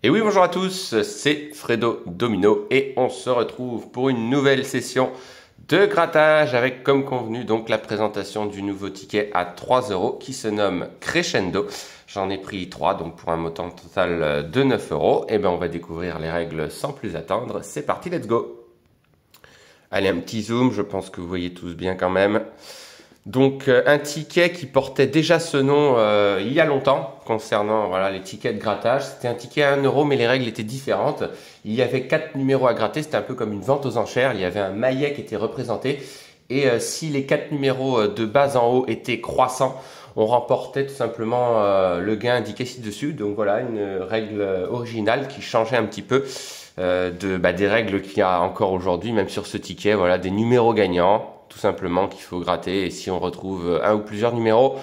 Et oui, bonjour à tous, c'est Fredo Domino et on se retrouve pour une nouvelle session de grattage avec comme convenu donc la présentation du nouveau ticket à 3 € qui se nomme Crescendo. J'en ai pris 3 donc pour un montant total de 9 €. Et bien on va découvrir les règles sans plus attendre. C'est parti, let's go. Allez, un petit zoom, je pense que vous voyez tous bien quand même. Donc un ticket qui portait déjà ce nom il y a longtemps concernant les tickets de grattage. C'était un ticket à 1 € mais les règles étaient différentes. Il y avait 4 numéros à gratter, c'était un peu comme une vente aux enchères. Il y avait un maillet qui était représenté et si les 4 numéros de bas en haut étaient croissants, on remportait tout simplement le gain indiqué ci-dessus. Donc voilà, une règle originale qui changeait un petit peu des règles qu'il y a encore aujourd'hui, même sur ce ticket. Voilà, des numéros gagnants tout simplement qu'il faut gratter, et si on retrouve un ou plusieurs numéros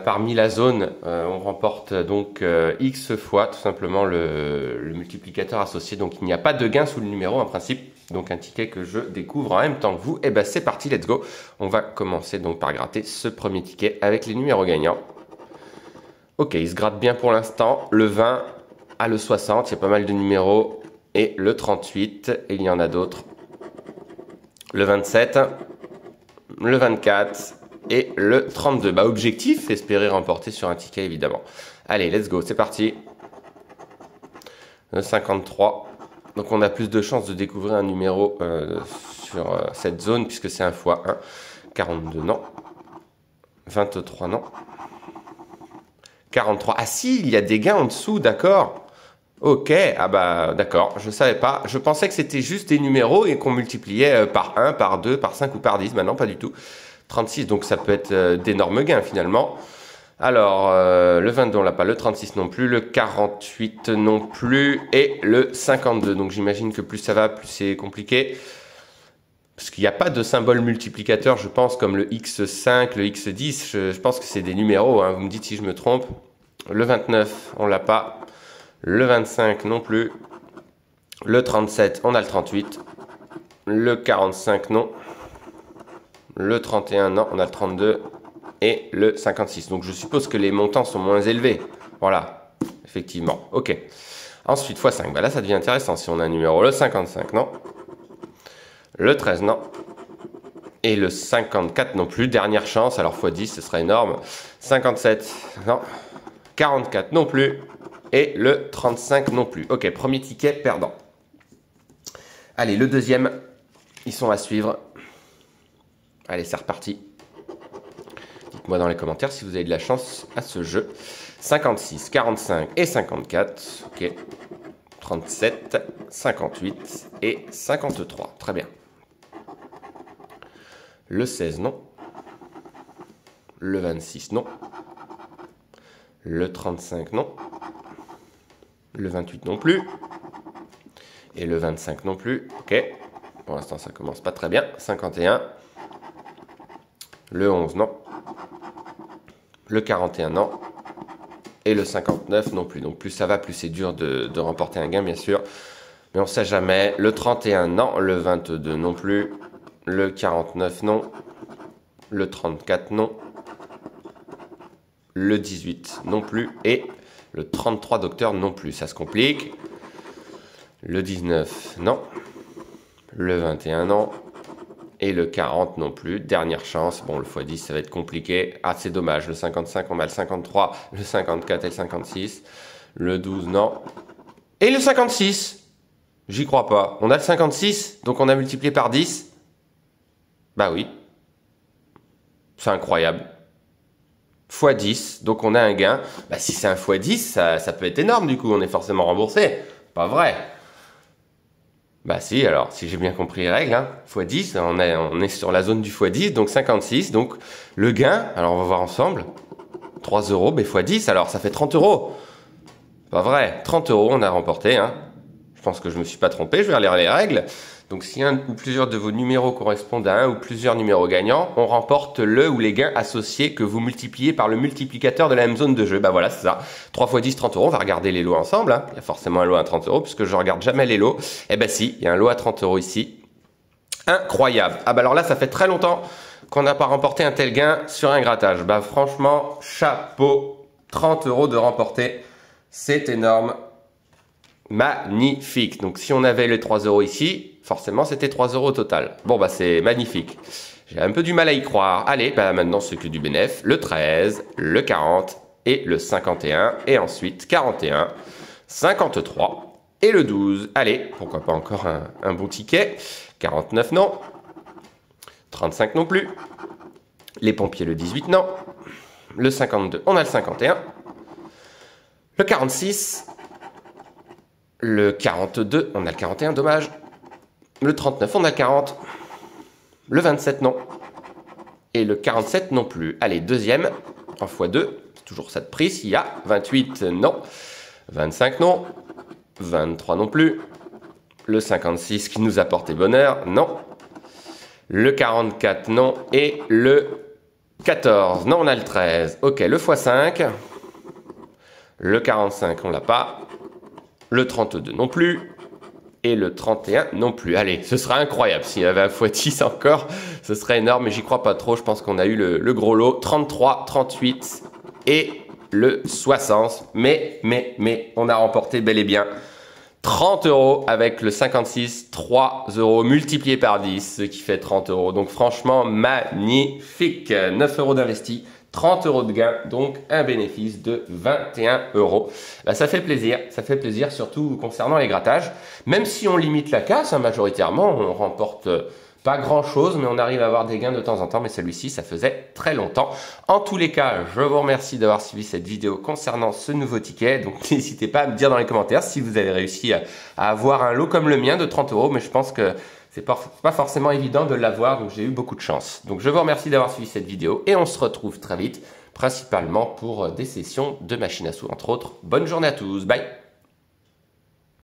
parmi la zone, on remporte donc X fois tout simplement le multiplicateur associé. Donc il n'y a pas de gain sous le numéro en principe. Donc un ticket que je découvre en même temps que vous. Et ben c'est parti, let's go. On va commencer donc par gratter ce premier ticket avec les numéros gagnants. Ok, il se gratte bien pour l'instant. Le 20 à le 60, il y a pas mal de numéros. Et le 38, et il y en a d'autres. Le 27, le 24 et le 32. Bah, objectif, espérer remporter sur un ticket évidemment. Allez, let's go, c'est parti. Le 53. Donc on a plus de chances de découvrir un numéro sur cette zone puisque c'est un x1. 42, non. 23, non. 43. Ah si, il y a des gains en dessous, d'accord. Ok, ah bah d'accord, je savais pas. Je pensais que c'était juste des numéros et qu'on multipliait par 1, par 2, par 5 ou par 10. Maintenant, pas du tout. 36, donc ça peut être d'énormes gains finalement. Alors, le 22, on l'a pas, le 36 non plus, le 48 non plus et le 52. Donc j'imagine que plus ça va, plus c'est compliqué. Parce qu'il n'y a pas de symbole multiplicateur, je pense, comme le X5, le X10. Je pense que c'est des numéros, hein. Vous me dites si je me trompe. Le 29, on l'a pas. Le 25 non plus. Le 37, on a le 38. Le 45, non. Le 31, non, on a le 32. Et le 56. Donc je suppose que les montants sont moins élevés. Voilà, effectivement. Ok. Ensuite, x5. Bah là, ça devient intéressant si on a un numéro. Le 55, non. Le 13, non. Et le 54 non plus. Dernière chance. Alors x10, ce sera énorme. 57, non. 44 non plus. Et le 35 non plus. Ok, premier ticket perdant. Allez, le deuxième, ils sont à suivre. Allez, c'est reparti. Dites-moi dans les commentaires si vous avez de la chance à ce jeu. 56, 45 et 54. Ok. 37, 58 et 53. Très bien. Le 16, non. Le 26, non. Le 35, non. Le 28 non plus. Et le 25 non plus. Ok. Pour l'instant, ça commence pas très bien. 51. Le 11, non. Le 41, non. Et le 59 non plus. Donc plus ça va, plus c'est dur de remporter un gain, bien sûr. Mais on ne sait jamais. Le 31, non. Le 22 non plus. Le 49, non. Le 34, non. Le 18 non plus. Et le 33 docteur non plus. Ça se complique. Le 19, non. Le 21, non. Et le 40 non plus. Dernière chance. Bon, le x10, ça va être compliqué. Ah, c'est dommage. Le 55, on a le 53. Le 54 et le 56. Le 12, non. Et le 56. J'y crois pas. On a le 56, donc on a multiplié par 10. Bah oui. C'est incroyable. x10, donc on a un gain. Bah si c'est un x10, ça peut être énorme du coup. On est forcément remboursé. Pas vrai. Bah si, alors, si j'ai bien compris les règles, hein, x10, on est sur la zone du x10, donc 56, donc le gain, alors on va voir ensemble, 3 €, mais x10, alors ça fait 30 €. Pas vrai, 30 €, on a remporté, hein. Je pense que je me suis pas trompé, je vais relire les règles. Donc si un ou plusieurs de vos numéros correspondent à un ou plusieurs numéros gagnants, on remporte le ou les gains associés que vous multipliez par le multiplicateur de la même zone de jeu. Bah voilà, c'est ça. 3 x 10, 30 €. On va regarder les lots ensemble, hein. Il y a forcément un lot à 30 € puisque je regarde jamais les lots. Eh ben si, il y a un lot à 30 € ici. Incroyable. Ah bah alors là, ça fait très longtemps qu'on n'a pas remporté un tel gain sur un grattage. Bah franchement, chapeau. 30 € de remporté. C'est énorme. Magnifique. Donc si on avait les 3 euros ici, forcément c'était 3 euros au total. Bon bah c'est magnifique. J'ai un peu du mal à y croire. Allez, bah maintenant c'est que du bénéf. Le 13, le 40 et le 51. Et ensuite 41, 53 et le 12. Allez, pourquoi pas encore un bon ticket. 49 non. 35 non plus. Les pompiers le 18 non. Le 52, on a le 51. Le 46. Le 42, on a le 41, dommage. Le 39, on a le 40. Le 27, non. Et le 47, non plus. Allez, deuxième, en x2. C'est toujours ça de prix, s'il y a. 28, non. 25, non. 23, non plus. Le 56, qui nous a porté bonheur, non. Le 44, non. Et le 14, non, on a le 13. Ok, le x5. Le 45, on l'a pas. Le 32 non plus. Et le 31 non plus. Allez, ce serait incroyable. S'il y avait un x10 encore, ce serait énorme. Mais j'y crois pas trop. Je pense qu'on a eu le gros lot. 33, 38 et le 60. Mais, on a remporté bel et bien 30 euros avec le 56. 3 euros multiplié par 10, ce qui fait 30 euros. Donc franchement, magnifique. 9 euros d'investi. 30 euros de gain, donc un bénéfice de 21 euros. Bah, ça fait plaisir surtout concernant les grattages. Même si on limite la casse, hein, majoritairement, on remporte pas grand chose, mais on arrive à avoir des gains de temps en temps, mais celui-ci, ça faisait très longtemps. En tous les cas, je vous remercie d'avoir suivi cette vidéo concernant ce nouveau ticket, donc n'hésitez pas à me dire dans les commentaires si vous avez réussi à avoir un lot comme le mien de 30 euros, mais je pense que c'est pas forcément évident de l'avoir, donc j'ai eu beaucoup de chance. Donc je vous remercie d'avoir suivi cette vidéo et on se retrouve très vite, principalement pour des sessions de machine à sous, entre autres. Bonne journée à tous, bye!